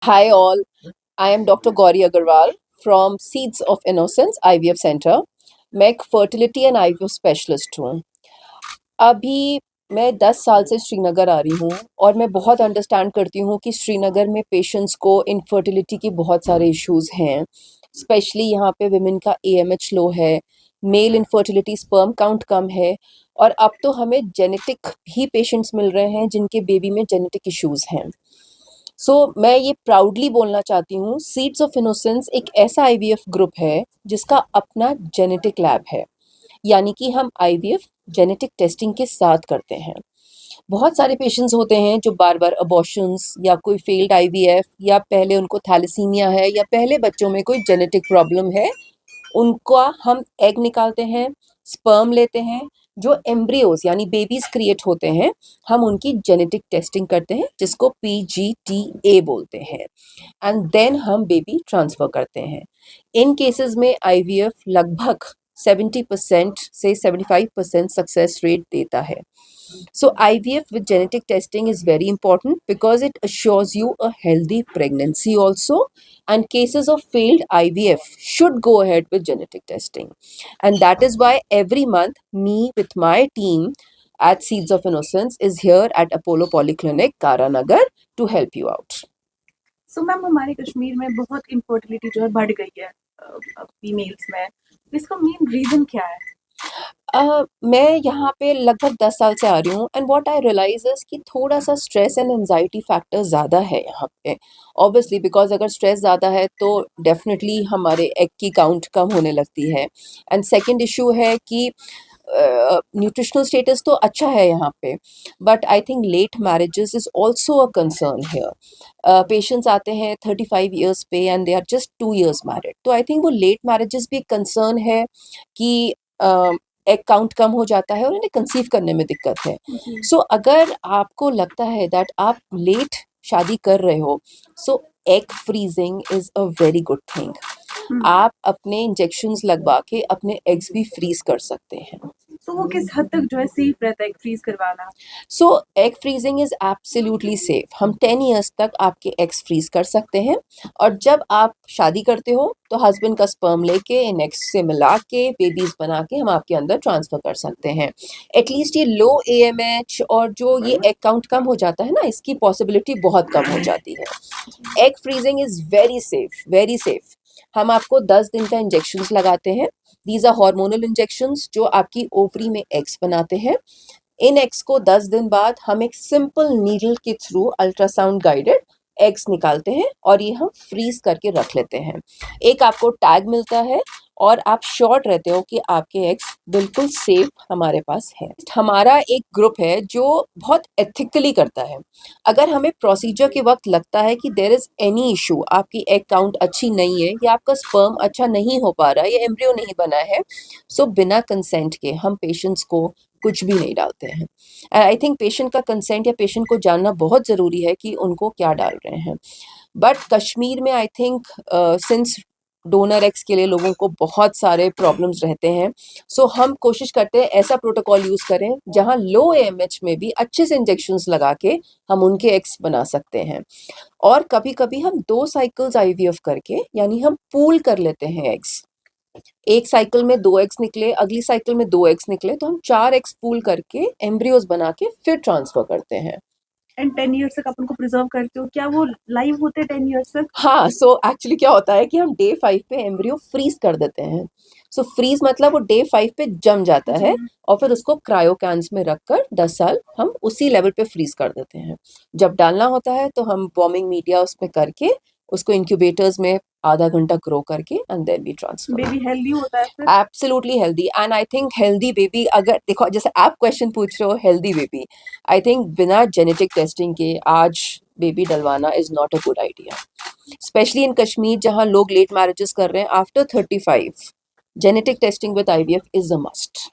Hi all, I am Dr. Gauri Agarwal from Seeds of Innocence IVF Center. मैं एक fertility and IVF specialist हूँ। अभी मैं 10 साल से श्रीनगर आ रही हूँ और मैं बहुत अंडरस्टैंड करती हूँ कि श्रीनगर में पेशेंट्स को इनफर्टिलिटी की बहुत सारे इश्यूज हैं। स्पेशली यहाँ पे विमेन का एएमएच लो है, मेल इनफर्टिलिटी स्पर्म काउंट कम है और अब तो हमें जेनेटिक भी पेशेंट्स मिल रहे हैं जिनके बेबी में जेनेटिक इश्यूज हैं। मैं ये प्राउडली बोलना चाहती हूँ, सीड्स ऑफ इनोसेंस एक ऐसा आईवीएफ ग्रुप है जिसका अपना जेनेटिक लैब है, यानी कि हम आईवीएफ जेनेटिक टेस्टिंग के साथ करते हैं। बहुत सारे पेशेंट्स होते हैं जो बार बार अबॉर्शंस या कोई फेल्ड आईवीएफ या पहले उनको थैलेसीमिया है या पहले बच्चों में कोई जेनेटिक प्रॉब्लम है, उनका हम एग निकालते हैं, स्पर्म लेते हैं, जो एम्ब्रियोज यानी बेबीज क्रिएट होते हैं, हम उनकी जेनेटिक टेस्टिंग करते हैं जिसको पीजीटीए बोलते हैं एंड देन हम बेबी ट्रांसफ़र करते हैं। इन केसेस में आईवीएफ लगभग 70% से 75% सक्सेस रेट देता है। So IVF with genetic testing is very important because it assures you a healthy pregnancy also, and cases of failed IVF should go ahead with genetic testing. And that is why every month me with my team at Seeds of Innocence is here at Apollo Polyclinic, Karanagar to help you out. So ma'am हमारे कश्मीर में बहुत infertility जो है बढ़ गई है females में। इसका मेन रीजन क्या है? मैं यहाँ पे लगभग 10 साल से आ रही हूँ and what I realise is कि थोड़ा-सा स्ट्रेस एंड एंग्ज़ायटी फैक्टर ज़्यादा है यहाँ पे। ऑब्वियसली बिकॉज़ अगर स्ट्रेस ज़्यादा है तो डेफ़िनेटली हमारे एग की काउंट कम होने लगती है एंड सेकंड इश्यू है कि न्यूट्रिशनल स्टेटस तो अच्छा है यहाँ पे, but I think late marriages is also a concern here. Patients आते हैं 35 इयर्स पे and they are just 2 years married, तो आई थिंक वो लेट मैरेजेस भी एक कंसर्न है कि एग काउंट कम हो जाता है और उन्हें कंसीव करने में दिक्कत है। अगर आपको लगता है दैट आप लेट शादी कर रहे हो, so egg freezing is a very good thing. आप अपने इंजेक्शंस लगवा के अपने एग्स भी फ्रीज कर सकते हैं। सो वो किस हद तक जो है सेफ रहता है फ्रीज करवाना? So egg freezing is absolutely safe. हम 10 इयर्स तक आपके एग्स फ्रीज कर सकते हैं और जब आप शादी करते हो तो हस्बैंड का स्पर्म लेके इन एग्स से मिला के बेबीज बना के हम आपके अंदर ट्रांसफ़र कर सकते हैं। एटलीस्ट ये लो एएमएच और जो ये एग काउंट कम हो जाता है ना, इसकी पॉसिबिलिटी बहुत कम हो जाती है। Egg freezing is very safe, very safe. हम आपको 10 दिन का इंजेक्शंस लगाते हैं। दीज आर हार्मोनल इंजेक्शंस जो आपकी ओवरी में एग्स बनाते हैं। इन एग्स को 10 दिन बाद हम एक सिंपल नीडल के थ्रू अल्ट्रासाउंड गाइडेड एग्स निकालते हैं और ये हम फ्रीज करके रख लेते हैं। एक आपको टैग मिलता है और आप श्योर रहते हो कि आपके एग्स बिल्कुल सेफ हमारे पास हैं। हमारा एक ग्रुप है जो बहुत एथिकली करता है। अगर हमें प्रोसीजर के वक्त लगता है कि देयर इज़ एनी इशू, आपकी एग काउंट अच्छी नहीं है या आपका स्पर्म अच्छा नहीं हो पा रहा है या एम्ब्रियो नहीं बना है, सो बिना कंसेंट के हम पेशेंट्स को कुछ भी नहीं डालते हैं। आई थिंक पेशेंट का कंसेंट या पेशेंट को जानना बहुत ज़रूरी है कि उनको क्या डाल रहे हैं। बट कश्मीर में I think since donor eggs के लिए लोगों को बहुत सारे प्रॉब्लम्स रहते हैं, हम कोशिश करते हैं ऐसा प्रोटोकॉल यूज़ करें जहाँ लो एएमएच में भी अच्छे से इंजेक्शंस लगा के हम उनके एग्स बना सकते हैं। और कभी-कभी हम 2 साइकिल्स आईवीएफ करके यानी हम पूल कर लेते हैं एग्स। एक साइकिल में 2 एग्स निकले, अगली साइकिल में 2 एग्स निकले, तो हम 4 एग्स पूल करके एम्ब्रियोज बना के फिर ट्रांसफर करते हैं। एंड 10 इयर्स तक आप उनको प्रिजर्व करते हो, क्या वो लाइव होते हैं 10 इयर्स तक? हाँ, एक्चुअली क्या होता है कि हम डे 5 पे एम्ब्रियो फ्रीज कर देते हैं। फ्रीज मतलब वो डे 5 पे जम जाता है और फिर उसको क्रायो कैन्स में रखकर 10 साल हम उसी लेवल पे फ्रीज कर देते हैं। जब डालना होता है तो हम वार्मिंग मीडिया उसमें करके उसको इंक्यूबेटर्स में आधा घंटा ग्रो करके and then we transfer. Baby healthy होता है फिर? Absolutely healthy and I think healthy baby, अगर देखो जैसे आप क्वेश्चन पूछ रहे हो हेल्दी बेबी, आई थिंक बिना जेनेटिक टेस्टिंग के आज बेबी डलवाना is not a good idea. Specially in Kashmir जहाँ लोग लेट मैरिजेस कर रहे हैं after 35, genetic testing with IVF is a must.